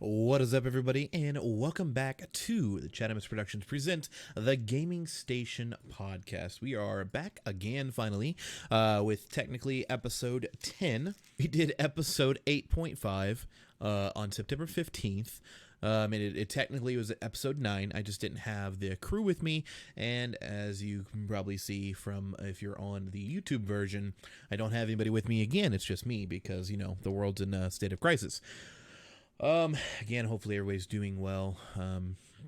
What is up, everybody, and welcome back to the ChadimusProductions present the Gaming Station podcast. We are back again, finally, with technically episode 10. We did episode 8.5 on September 15th. And it technically was episode 9. I just didn't have the crew with me, and as you can probably see from if you're on the YouTube version, I don't have anybody with me again. It's just me because, you know, the world's in a state of crisis. Again, hopefully everybody's doing well,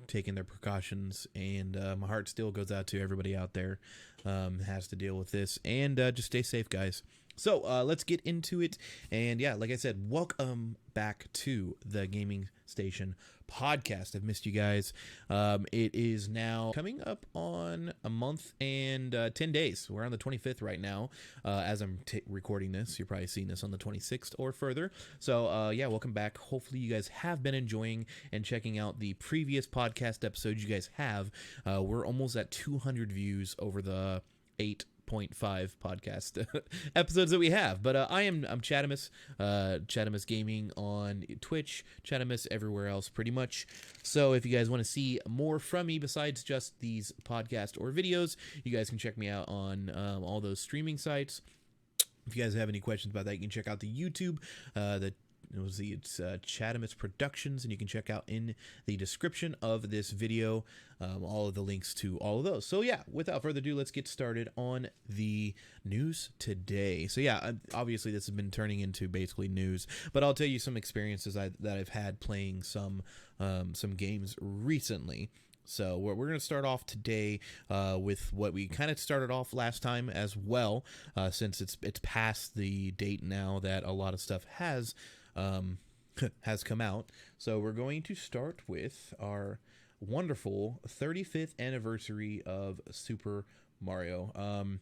taking their precautions, and my heart still goes out to everybody out there has to deal with this, and just stay safe, guys. So let's get into it, and yeah, like I said, welcome back to the Gaming Station podcast. I've missed you guys. It is now coming up on a month and 10 days. We're on the 25th right now. As I'm recording this, you're probably seeing this on the 26th or further. So yeah, welcome back. Hopefully you guys have been enjoying and checking out the previous podcast episodes you guys have. We're almost at 200 views over the 8.5 podcast episodes that we have, but I'm Chadimus, ChadimusGaming on Twitch, Chadimus everywhere else pretty much. So if you guys want to see more from me besides just these podcasts or videos, you guys can check me out on all those streaming sites. If you guys have any questions about that, you can check out the YouTube, it's ChadimusProductions, and you can check out in the description of this video all of the links to all of those. So yeah, without further ado, let's get started on the news today. So yeah, obviously this has been turning into basically news, but I'll tell you some experiences that I've had playing some games recently. So we're going to start off today with what we kind of started off last time as well, since it's past the date now that a lot of stuff has come out. So we're going to start with our wonderful 35th anniversary of Super Mario.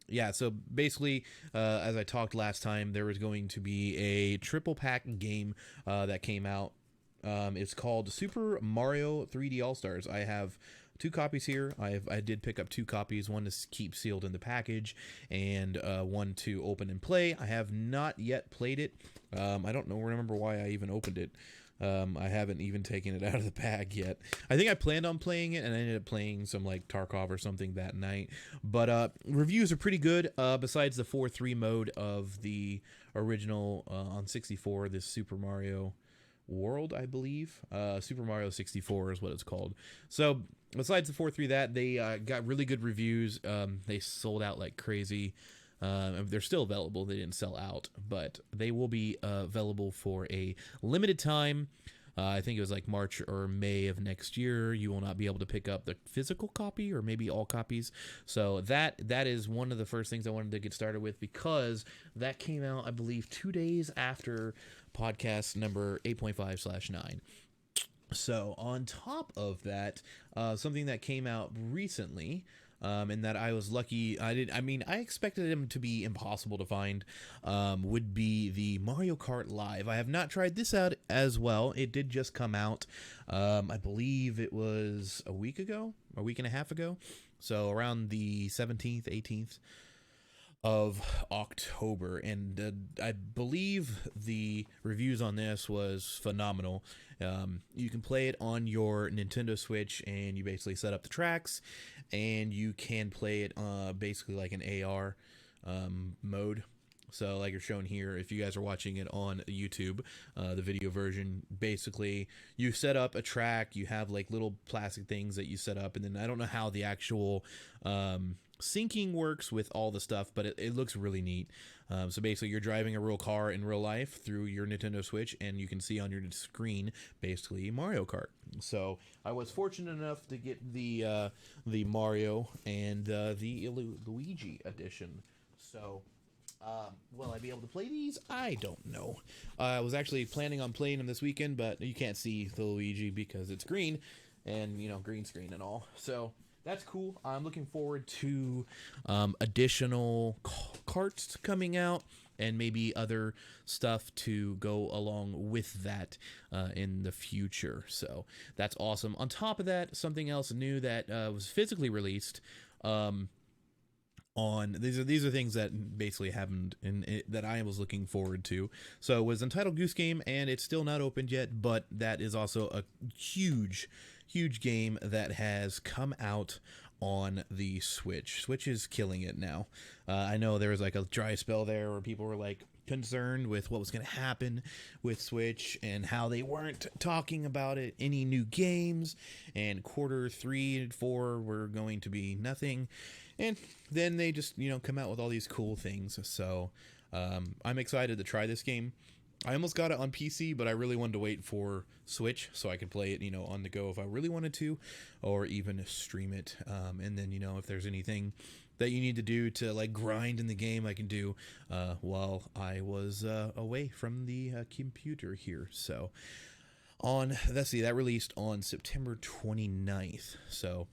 Yeah, so basically, as I talked last time, there was going to be a triple pack game that came out. It's called Super Mario 3D All-Stars. I have 2 copies here. I did pick up 2 copies, one to keep sealed in the package, and one to open and play. I have not yet played it. I don't remember why I even opened it. I haven't even taken it out of the bag yet. I think I planned on playing it, and I ended up playing some like Tarkov or something that night. But reviews are pretty good. Besides the 4-3 mode of the original on 64, this Super Mario World, I believe. Super Mario 64 is what it's called. So besides the 4-3 that, they got really good reviews. They sold out like crazy. They're still available. They didn't sell out, but they will be available for a limited time. I think it was like March or May of next year. You will not be able to pick up the physical copy or maybe all copies. So that is one of the first things I wanted to get started with, because that came out, I believe, 2 days after podcast number 8.5/9. So on top of that, something that came out recently, and that I was lucky, I expected them to be impossible to find, would be the Mario Kart Live. I have not tried this out as well. It did just come out, I believe it was a week and a half ago. So around the 17th, 18th of October, and I believe the reviews on this was phenomenal. You can play it on your Nintendo Switch, and you basically set up the tracks, and you can play it basically like an AR mode. So like you're shown here, if you guys are watching it on YouTube, the video version, basically you set up a track, you have like little plastic things that you set up, and then I don't know how the actual syncing works with all the stuff, but it looks really neat. So basically you're driving a real car in real life through your Nintendo Switch, and you can see on your screen basically Mario Kart. So I was fortunate enough to get the Mario and the Luigi edition. So will I be able to play these? I don't know. I was actually planning on playing them this weekend, but you can't see the Luigi because it's green, and you know, green screen and all. So that's cool. I'm looking forward to additional carts coming out, and maybe other stuff to go along with that in the future. So that's awesome. On top of that, something else new that was physically released on these are things that basically happened that I was looking forward to. So it was Untitled Goose Game, and it's still not opened yet, but that is also a huge game that has come out on the Switch. Switch is killing it now. I know there was like a dry spell there where people were like concerned with what was going to happen with Switch and how they weren't talking about it, any new games, and quarter 3 and 4 were going to be nothing. And then they just, come out with all these cool things. So I'm excited to try this game. I almost got it on PC, but I really wanted to wait for Switch so I could play it, on the go if I really wanted to, or even stream it. And then, if there's anything that you need to do to like grind in the game, I can do while I was away from the computer here. So let's see, that released on September 29th. So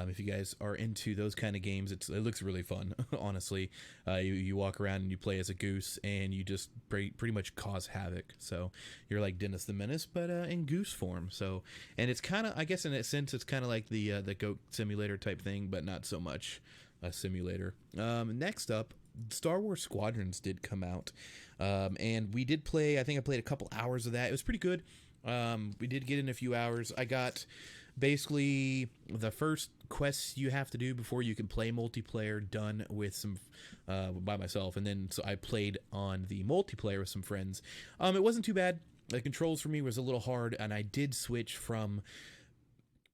if you guys are into those kind of games, it looks really fun, honestly. You walk around and you play as a goose, and you just pretty much cause havoc. So you're like Dennis the Menace, but in goose form. So, and it's kind of, I guess in a sense, it's kind of like the goat simulator type thing, but not so much a simulator. Next up, Star Wars Squadrons did come out, and we did play. I think I played a couple hours of that. It was pretty good. We did get in a few hours. I got basically the first quests you have to do before you can play multiplayer done with some by myself, and then so I played on the multiplayer with some friends. It wasn't too bad. The controls for me was a little hard, and I did switch from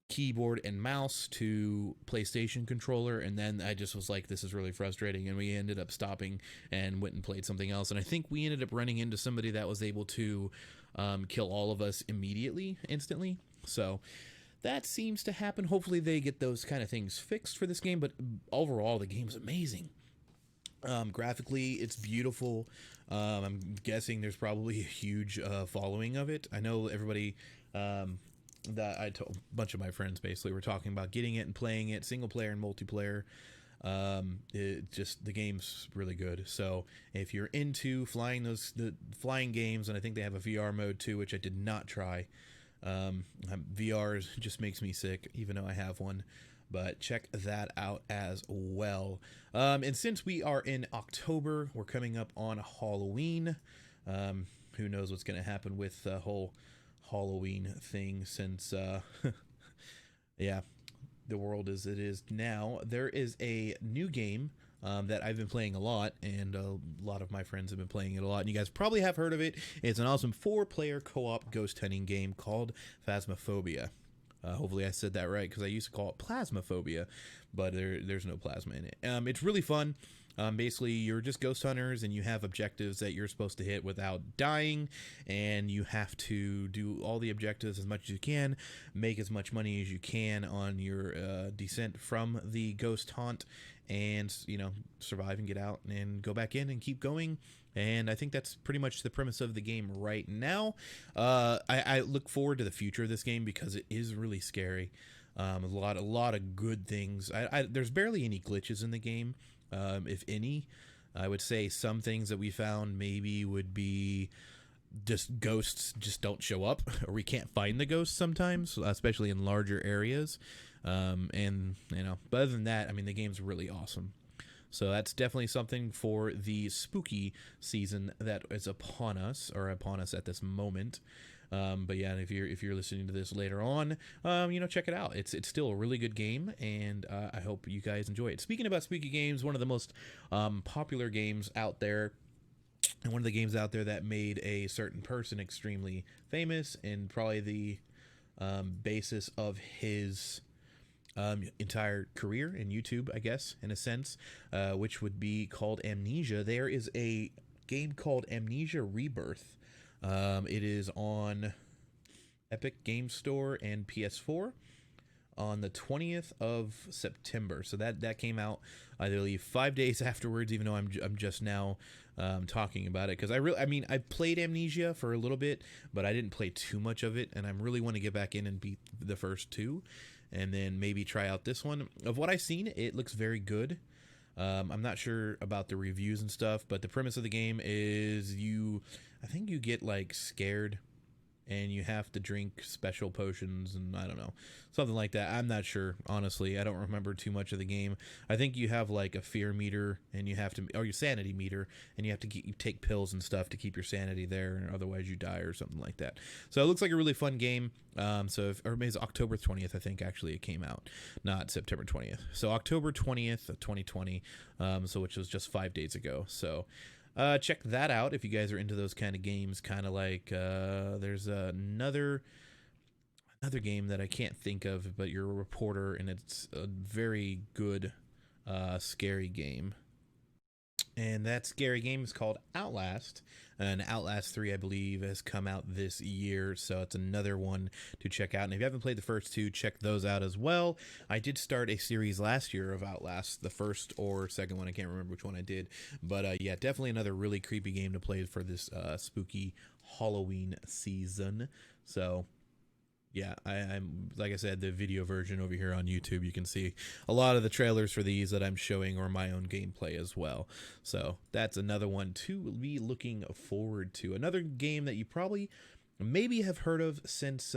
keyboard and mouse to PlayStation controller, and then I just was like, this is really frustrating, and we ended up stopping and went and played something else. And I think we ended up running into somebody that was able to kill all of us instantly. So that seems to happen. Hopefully they get those kind of things fixed for this game, but overall the game's amazing. Graphically, it's beautiful. I'm guessing there's probably a huge following of it. I know everybody that I told a bunch of my friends basically were talking about getting it and playing it, single player and multiplayer. The game's really good. So if you're into the flying games, and I think they have a VR mode too, which I did not try. VR just makes me sick, even though I have one. But check that out as well. And since we are in October, we're coming up on Halloween. Who knows what's going to happen with the whole Halloween thing, since yeah, the world as it is now. There is a new game that I've been playing a lot, and a lot of my friends have been playing it a lot, and you guys probably have heard of it. It's an awesome 4-player co-op ghost hunting game called Phasmophobia. Hopefully I said that right, because I used to call it Plasmophobia, but there's no plasma in it. It's really fun. Basically, you're just ghost hunters, and you have objectives that you're supposed to hit without dying, and you have to do all the objectives as much as you can, make as much money as you can on your descent from the ghost haunt, and survive and get out and go back in and keep going. And I think that's pretty much the premise of the game right now. I look forward to the future of this game because it is really scary. A lot of good things. There's barely any glitches in the game, if any. I would say some things that we found maybe would be just ghosts just don't show up, or we can't find the ghosts sometimes, especially in larger areas. But other than that, I mean, the game's really awesome. So that's definitely something for the spooky season that is upon us at this moment. But yeah, if you're listening to this later on, check it out. It's still a really good game, and I hope you guys enjoy it. Speaking about spooky games, one of the most popular games out there, and one of the games out there that made a certain person extremely famous, and probably the basis of his entire career in YouTube, I guess, in a sense, which would be called Amnesia. There is a game called Amnesia Rebirth. It is on Epic Game Store and PS4 on the 20th of September. So that came out, I believe, 5 days afterwards, even though I'm just now talking about it, because I played Amnesia for a little bit, but I didn't play too much of it, and I really want to get back in and beat the first two, and then maybe try out this one. Of what I've seen, it looks very good. I'm not sure about the reviews and stuff, but the premise of the game is I think you get like scared and you have to drink special potions, and I don't know, something like that. I'm not sure, honestly. I don't remember too much of the game. I think you have like a fear meter, and you have to, or your sanity meter, and you have to you take pills and stuff to keep your sanity there, and otherwise you die or something like that. So it looks like a really fun game. So if, or maybe it's October 20th, I think actually it came out, not September 20th. So October 20th of 2020, so which was just 5 days ago. So check that out if you guys are into those kind of games. Kind of like there's another game that I can't think of, but you're a reporter, and it's a very good scary game. And that scary game is called Outlast. And Outlast 3, I believe, has come out this year, so it's another one to check out. And if you haven't played the first two, check those out as well. I did start a series last year of Outlast, the first or second one. I can't remember which one I did. But yeah, definitely another really creepy game to play for this spooky Halloween season. So yeah, I'm like I said, the video version over here on YouTube, you can see a lot of the trailers for these that I'm showing or my own gameplay as well. So that's another one to be looking forward to. Another game that you probably maybe have heard of since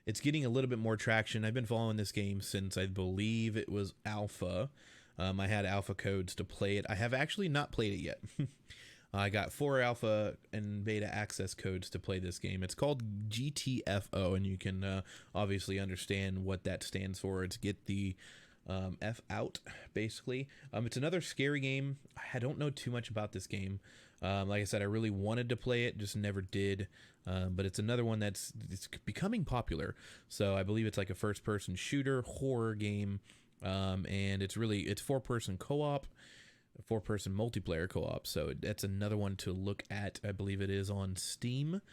it's getting a little bit more traction. I've been following this game since I believe it was alpha. I had alpha codes to play it. I have actually not played it yet. I got 4 alpha and beta access codes to play this game. It's called GTFO, and you can obviously understand what that stands for. It's get the F out, basically. It's another scary game. I don't know too much about this game. Like I said, I really wanted to play it, just never did. But it's another one it's becoming popular. So I believe it's like a first-person shooter horror game, and it's 4-person co-op. 4-person multiplayer co-op, so that's another one to look at. I believe it is on Steam,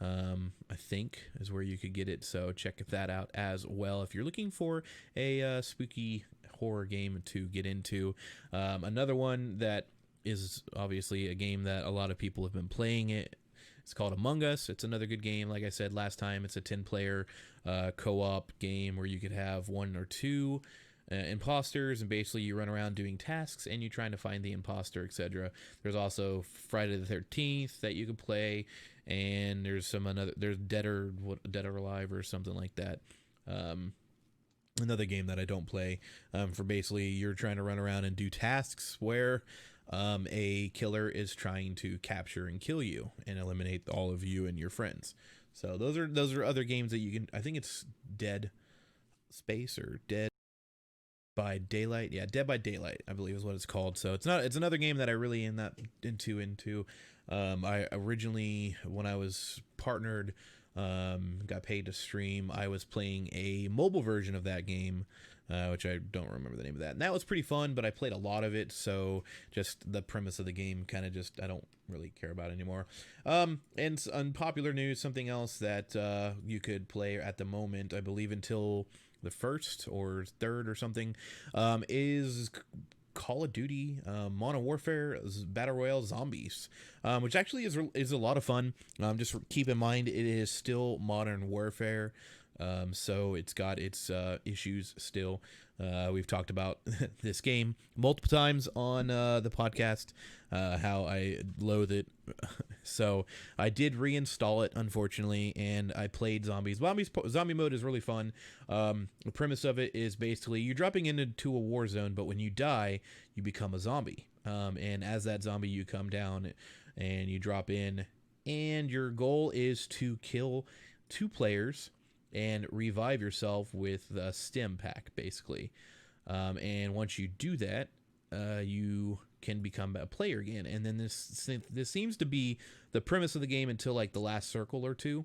I think is where you could get it, so check that out as well if you're looking for a spooky horror game to get into. Another one that is obviously a game that a lot of people have been playing. It's called Among Us. It's another good game. Like I said last time, it's a 10-player co-op game where you could have 1 or 2 imposters, and basically you run around doing tasks and you're trying to find the imposter, etc. There's also Friday the 13th that you can play, and there's Dead or Alive or something like that. Another game that I don't play, for basically you're trying to run around and do tasks where a killer is trying to capture and kill you and eliminate all of you and your friends. So those are other games that you can. I think it's Dead Space or Dead by Daylight. Yeah, Dead by Daylight, I believe is what it's called. So it's another game that I really am not into. I originally, when I was partnered, got paid to stream, I was playing a mobile version of that game, which I don't remember the name of that. And that was pretty fun, but I played a lot of it, so just the premise of the game kind of I don't really care about anymore. And unpopular news, something else that you could play at the moment, I believe until the 1st or 3rd or something, is Call of Duty Modern Warfare Battle Royale Zombies, which actually is a lot of fun. Just keep in mind it is still Modern Warfare, so it's got its issues still. We've talked about this game multiple times on the podcast, how I loathe it. So I did reinstall it, unfortunately, and I played Zombies. Zombie mode is really fun. The premise of it is basically you're dropping into a war zone, but when you die, you become a zombie. And as that zombie, you come down and you drop in, and your goal is to kill 2 players and revive yourself with the stim pack, basically. And once you do that, you can become a player again. And then this seems to be the premise of the game until like the last circle or 2.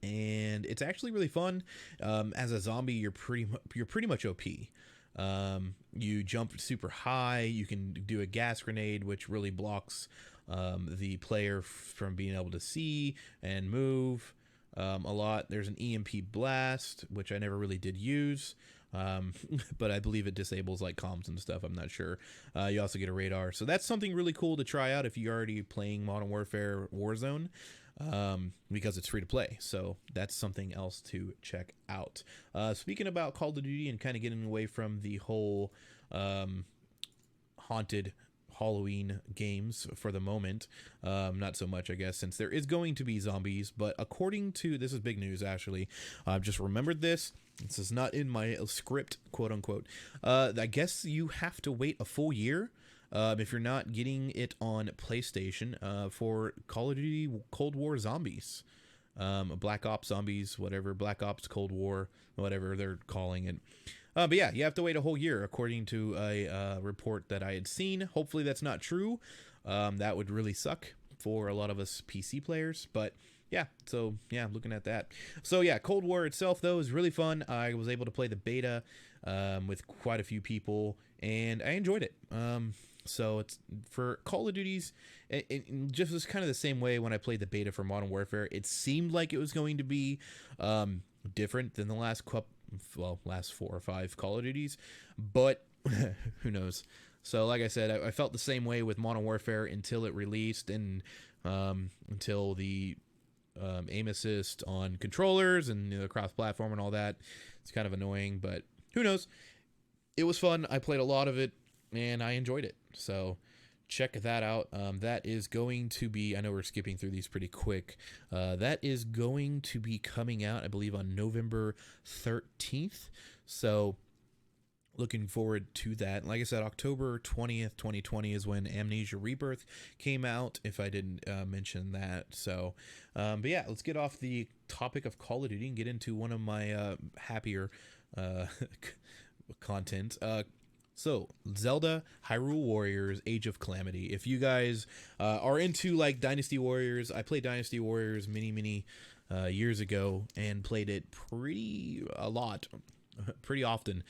And it's actually really fun. As a zombie, you're pretty much OP. You jump super high. You can do a gas grenade, which really blocks the player from being able to see and move a lot. There's an EMP blast, which I never really did use. But I believe it disables like comms and stuff. I'm not sure. You also get a radar. So that's something really cool to try out if you're already playing Modern Warfare Warzone, because it's free to play. So that's something else to check out. Speaking about Call of Duty and kind of getting away from the whole haunted Halloween games for the moment. Not so much, I guess, since there is going to be zombies. But according to, this is big news, actually. I've just remembered this. This is not in my script, quote unquote. I guess you have to wait a full year if you're not getting it on PlayStation for Call of Duty Cold War Zombies. Black Ops Zombies, whatever, Black Ops Cold War, whatever they're calling it. But yeah, you have to wait a whole year, according to a report that I had seen. Hopefully that's not true. That would really suck for a lot of us PC players, but yeah, so yeah, looking at that. So yeah, Cold War itself, though, is really fun. I was able to play the beta with quite a few people, and I enjoyed it. So it's for Call of Duties, it just was kind of the same way when I played the beta for Modern Warfare. It seemed like it was going to be different than the last 4 or 5 Call of Duties, but who knows. So like I said, I felt the same way with Modern Warfare until it released, and until the aim assist on controllers and the cross-platform and all that. It's kind of annoying, but who knows. It was fun. I played a lot of it, and I enjoyed it. So check that out. That is going to be, I know we're skipping through these pretty quick. That is going to be coming out, I believe, on November 13th. So looking forward to that. Like I said, October 20th, 2020 is when Amnesia Rebirth came out, if I didn't mention that. So, but yeah, let's get off the topic of Call of Duty and get into one of my happier content. So, Zelda, Hyrule Warriors, Age of Calamity. If you guys are into like Dynasty Warriors, I played Dynasty Warriors many years ago and played it pretty often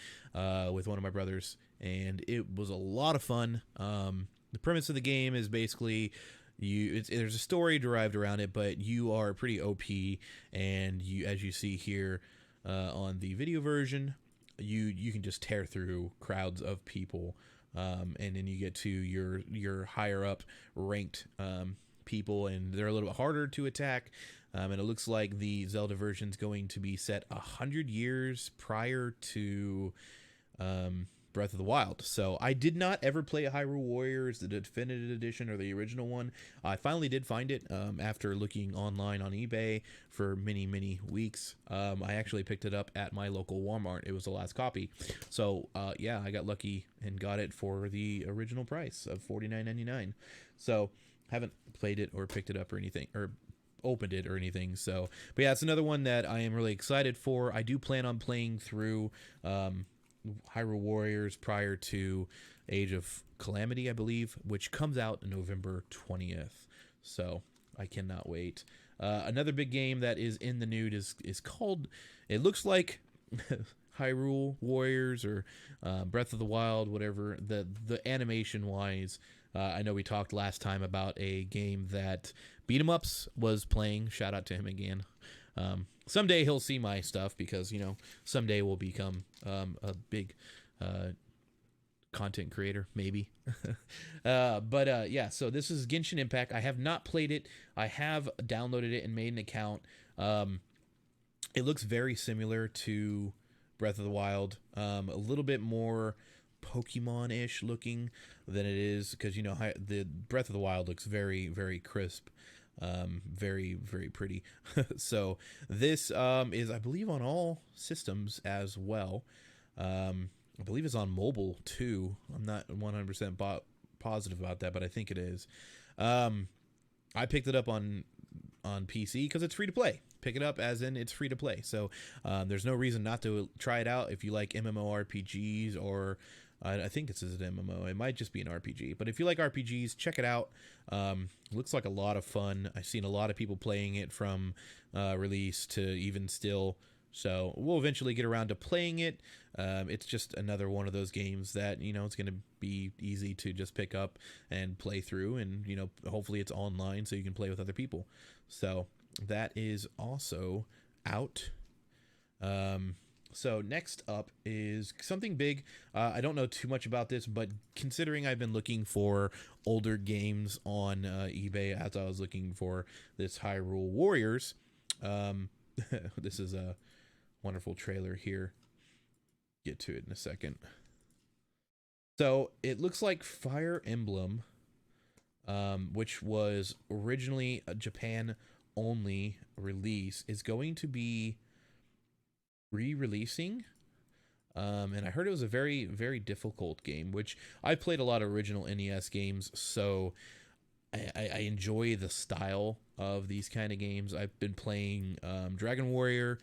with one of my brothers, and it was a lot of fun. The premise of the game is basically there's a story derived around it, but you are pretty OP, and you, as you see here on the video version, you can just tear through crowds of people, and then you get to your higher up ranked people, and they're a little bit harder to attack. And it looks like the Zelda version is going to be set 100 years prior to Breath of the Wild. So I did not ever play a Hyrule Warriors, the definitive edition or the original one. I finally did find it after looking online on eBay for many weeks. I actually picked it up at my local Walmart. It was the last copy. So yeah, I got lucky and got it for the original price of $49.99. So haven't played it or picked it up or anything, or opened it or anything. So, but yeah, it's another one that I am really excited for. I do plan on playing through Hyrule Warriors prior to Age of Calamity, I believe, which comes out November 20th. So I cannot wait. Another big game that is in the nude is called, it looks like Hyrule Warriors or Breath of the Wild, whatever. The animation wise, I know we talked last time about a game that Beat 'em Ups was playing. Shout out to him again. Someday he'll see my stuff, because, you know, someday we'll become a big content creator, maybe. But yeah, so this is Genshin Impact. I have not played it. I have downloaded it and made an account. It looks very similar to Breath of the Wild, a little bit more Pokemon-ish looking than it is, because, you know, the Breath of the Wild looks very crisp, very pretty. So this is, I believe, on all systems as well. I believe it's on mobile too. I'm not 100% positive about that, but I think it is. I picked it up on PC because it's free to play. Pick it up as in it's free to play. So there's no reason not to try it out if you like MMORPGs, or I think this is an MMO. It might just be an RPG. But if you like RPGs, check it out. Looks like a lot of fun. I've seen a lot of people playing it from release to even still. So we'll eventually get around to playing it. It's just another one of those games that, you know, it's going to be easy to just pick up and play through. And, you know, hopefully it's online so you can play with other people. So that is also out. So next up is something big. I don't know too much about this, but considering I've been looking for older games on eBay as I was looking for this Hyrule Warriors, this is a wonderful trailer here. Get to it in a second. So it looks like Fire Emblem, which was originally a Japan only release, is going to be re-releasing. And I heard it was a very, very difficult game, which I played a lot of original NES games, so I enjoy the style of these kind of games. I've been playing Dragon Warrior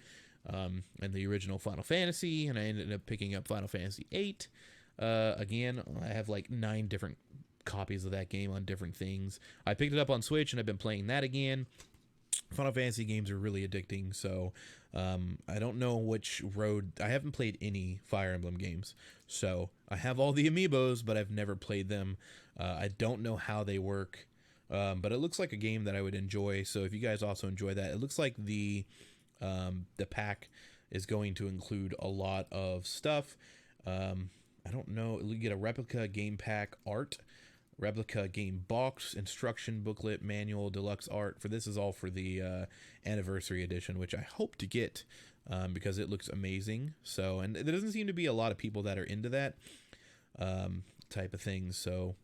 and the original Final Fantasy, and I ended up picking up Final Fantasy VIII. Again, I have like 9 different copies of that game on different things. I picked it up on Switch, and I've been playing that again. Final Fantasy games are really addicting, so I don't know which road. I haven't played any Fire Emblem games, so I have all the amiibos, but I've never played them. I don't know how they work, but it looks like a game that I would enjoy. So if you guys also enjoy that, it looks like the pack is going to include a lot of stuff. I don't know. You get a replica game pack art, replica game box, instruction booklet, manual, deluxe art. For this is all for the anniversary edition, which I hope to get because it looks amazing. So, and there doesn't seem to be a lot of people that are into that type of thing. So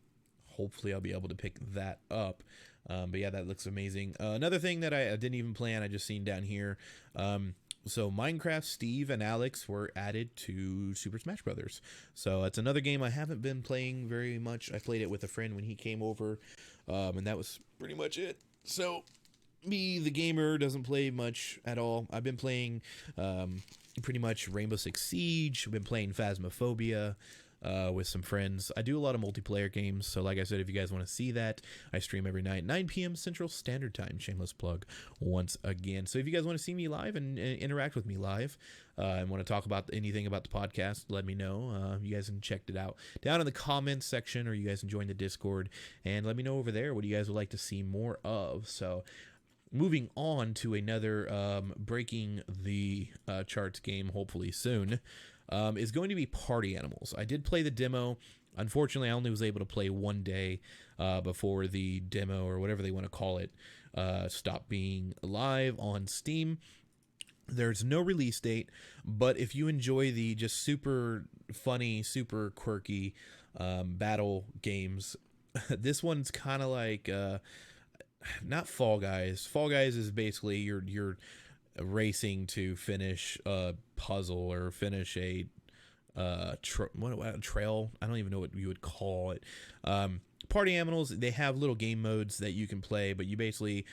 hopefully I'll be able to pick that up. But yeah, that looks amazing. Another thing that I didn't even plan, I just seen down here. So Minecraft Steve and Alex were added to Super Smash Brothers. So it's another game I haven't been playing very much. I played it with a friend when he came over, and that was pretty much it. So me, the gamer, doesn't play much at all. I've been playing pretty much Rainbow Six Siege. I've been playing Phasmophobia with some friends. I do a lot of multiplayer games, so like I said, if you guys want to see that, I stream every night, 9 p.m. Central Standard Time. Shameless plug once again. So if you guys want to see me live and interact with me live and want to talk about anything about the podcast, let me know. You guys can check it out down in the comments section, or you guys can join the Discord and let me know over there what you guys would like to see more of. So moving on to another breaking the charts game, hopefully soon, is going to be Party Animals. I did play the demo. Unfortunately, I only was able to play one day before the demo, or whatever they want to call it, stopped being live on Steam. There's no release date, but if you enjoy the just super funny, super quirky battle games, this one's kind of like not Fall Guys. Fall Guys is basically you're racing to finish a puzzle or finish a trail. I don't even know what you would call it. Party Animals, they have little game modes that you can play, but you basically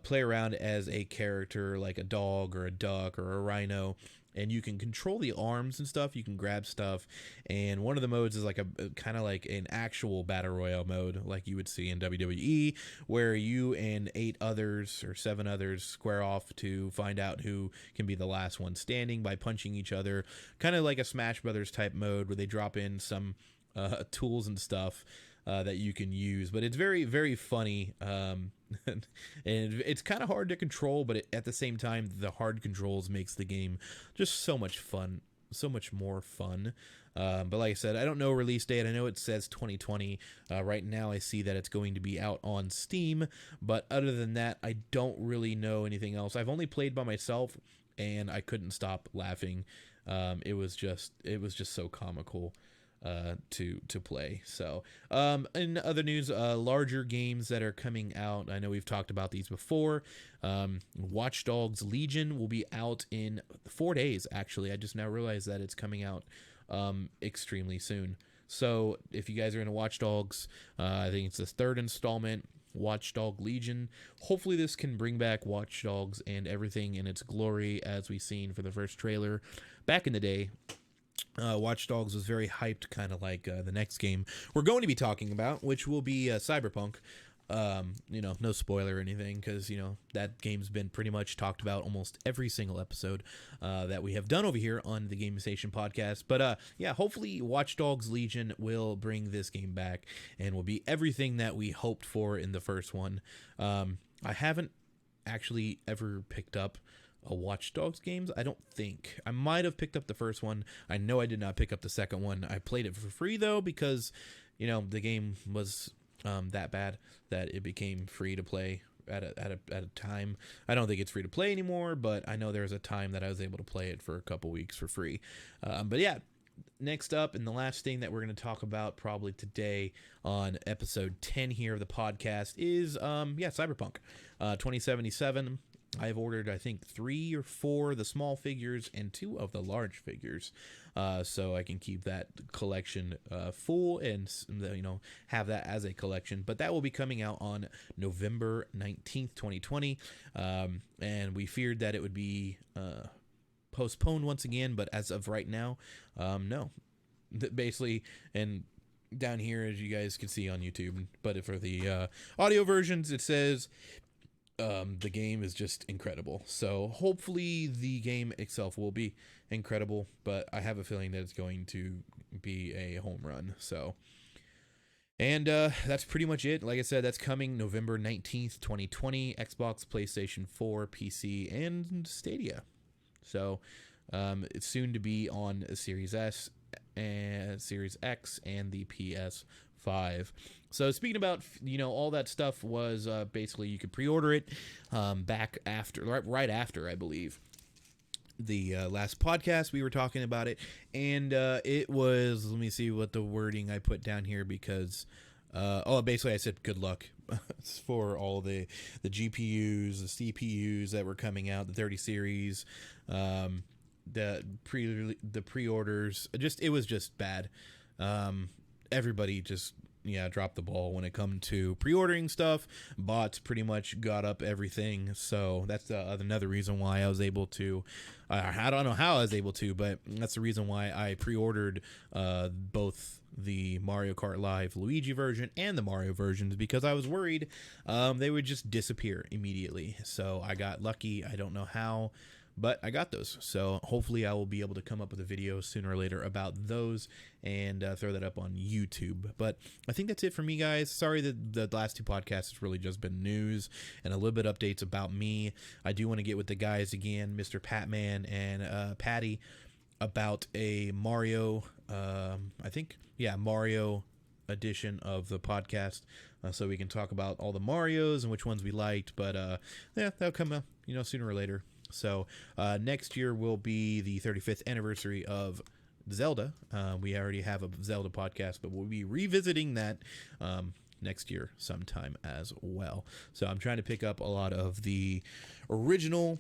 play around as a character like a dog or a duck or a rhino, and you can control the arms and stuff. You can grab stuff, and one of the modes is like a kind of like an actual battle royale mode, like you would see in WWE, where you and 8 others or 7 others square off to find out who can be the last one standing by punching each other, kind of like a Smash Brothers type mode where they drop in some tools and stuff that you can use. But it's very, very funny, and it's kind of hard to control, but at the same time, the hard controls makes the game just so much fun, so much more fun. But like I said, I don't know release date. I know it says 2020. Right now I see that it's going to be out on Steam, but other than that, I don't really know anything else. I've only played by myself, and I couldn't stop laughing. It was just so comical to play. So in other news, larger games that are coming out, I know we've talked about these before. Watchdogs Legion will be out in 4 days. Actually, I just now realized that it's coming out extremely soon. So if you guys are into Watchdogs, I think it's the 3rd installment, Watchdog Legion. Hopefully this can bring back Watchdogs and everything in its glory as we seen for the first trailer back in the day. Watch Dogs was very hyped, kind of like the next game we're going to be talking about, which will be Cyberpunk. No spoiler or anything, because that game's been pretty much talked about almost every single episode that we have done over here on the Gaming Station podcast. But yeah, hopefully Watch Dogs Legion will bring this game back and will be everything that we hoped for in the first one. I haven't actually ever picked up a Watch Dogs games. I don't think. I might have picked up the first one. I know I did not pick up the second one. I played it for free though, because the game was that bad that it became free to play at a time. I don't think it's free to play anymore, but I know there was a time that I was able to play it for a couple weeks for free. But yeah, next up, and the last thing that we're going to talk about probably today on episode 10 here of the podcast is, Cyberpunk 2077. I've ordered, I think, 3 or 4 of the small figures and 2 of the large figures, so I can keep that collection full and, have that as a collection. But that will be coming out on November 19th, 2020, and we feared that it would be postponed once again, but as of right now, no. Basically, and down here, as you guys can see on YouTube, but for the audio versions, it says the game is just incredible. So hopefully the game itself will be incredible, but I have a feeling that it's going to be a home run. So, and that's pretty much it. Like I said, that's coming November 19th, 2020, Xbox, PlayStation 4, PC, and Stadia. So it's soon to be on Series S and Series X and the PS5. So speaking about, all that stuff was basically you could pre-order it back after, right after, I believe, the last podcast we were talking about it. And it was, let me see what the wording I put down here, because basically I said good luck for all the GPUs, the CPUs that were coming out, the 30 series, the pre-orders. It was just bad. Everybody just dropped the ball when it come to pre-ordering stuff. Bots pretty much got up everything, so that's another reason why I was able to. I don't know how I was able to, but that's the reason why I pre-ordered both the Mario Kart Live Luigi version and the Mario versions, because I was worried they would just disappear immediately. So I got lucky. I don't know how, but I got those. So hopefully I will be able to come up with a video sooner or later about those and throw that up on YouTube. But I think that's it for me, guys. Sorry that the last 2 podcasts has really just been news and a little bit of updates about me. I do want to get with the guys again, Mr. Patman and Patty, about a Mario, Mario edition of the podcast, so we can talk about all the Marios and which ones we liked. But that'll come up, sooner or later. So next year will be the 35th anniversary of Zelda. We already have a Zelda podcast, but we'll be revisiting that next year sometime as well. So I'm trying to pick up a lot of the original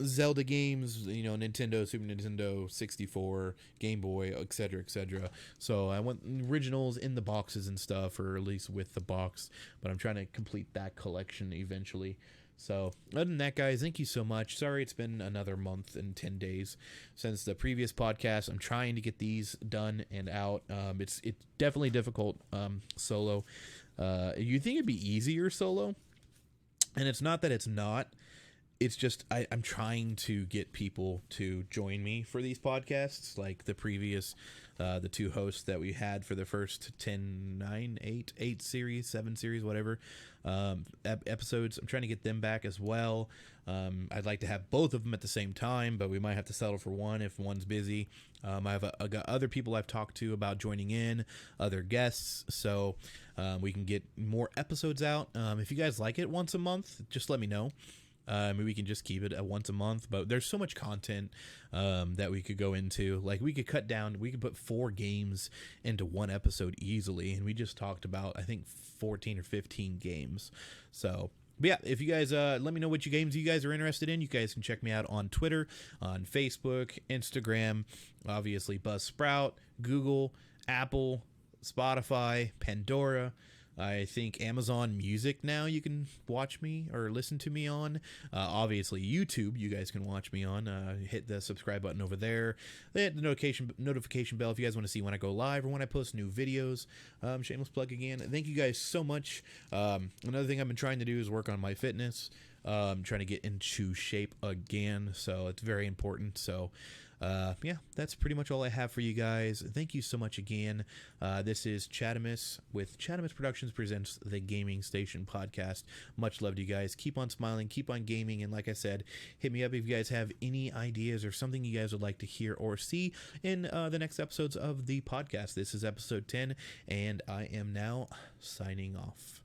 Zelda games, Nintendo, Super Nintendo, 64, Game Boy, etc., etc. So I want originals in the boxes and stuff, or at least with the box, but I'm trying to complete that collection eventually. So other than that, guys, thank you so much. Sorry it's been another month and 10 days since the previous podcast. I'm trying to get these done and out. It's definitely difficult solo. You think it'd be easier solo, and it's not that it's not. It's just I'm trying to get people to join me for these podcasts, like the previous, the 2 hosts that we had for the first 8 series, 7 series, whatever, episodes. I'm trying to get them back as well. I'd like to have both of them at the same time, but we might have to settle for one if one's busy. I got other people I've talked to about joining in, other guests, so we can get more episodes out. If you guys like it once a month, just let me know. Maybe we can just keep it at once a month, but there's so much content that we could go into. Like, we could put 4 games into one episode easily, and we just talked about, I think, 14 or 15 games. So, but yeah, if you guys let me know which games you guys are interested in. You guys can check me out on Twitter, on Facebook, Instagram, obviously Buzzsprout, Google, Apple, Spotify, Pandora. I think Amazon Music now you can watch me or listen to me on. Obviously YouTube you guys can watch me on. Hit the subscribe button over there. Hit the notification bell if you guys want to see when I go live or when I post new videos. Shameless plug again. Thank you guys so much. Another thing I've been trying to do is work on my fitness. Trying to get into shape again, so it's very important. So that's pretty much all I have for you guys. Thank you so much again. This is Chadimus with ChadimusProductions presents the Gaming Station podcast. Much love to you guys. Keep on smiling, keep on gaming, and like I said, hit me up if you guys have any ideas or something you guys would like to hear or see in the next episodes of the podcast. This is episode 10, and I am now signing off.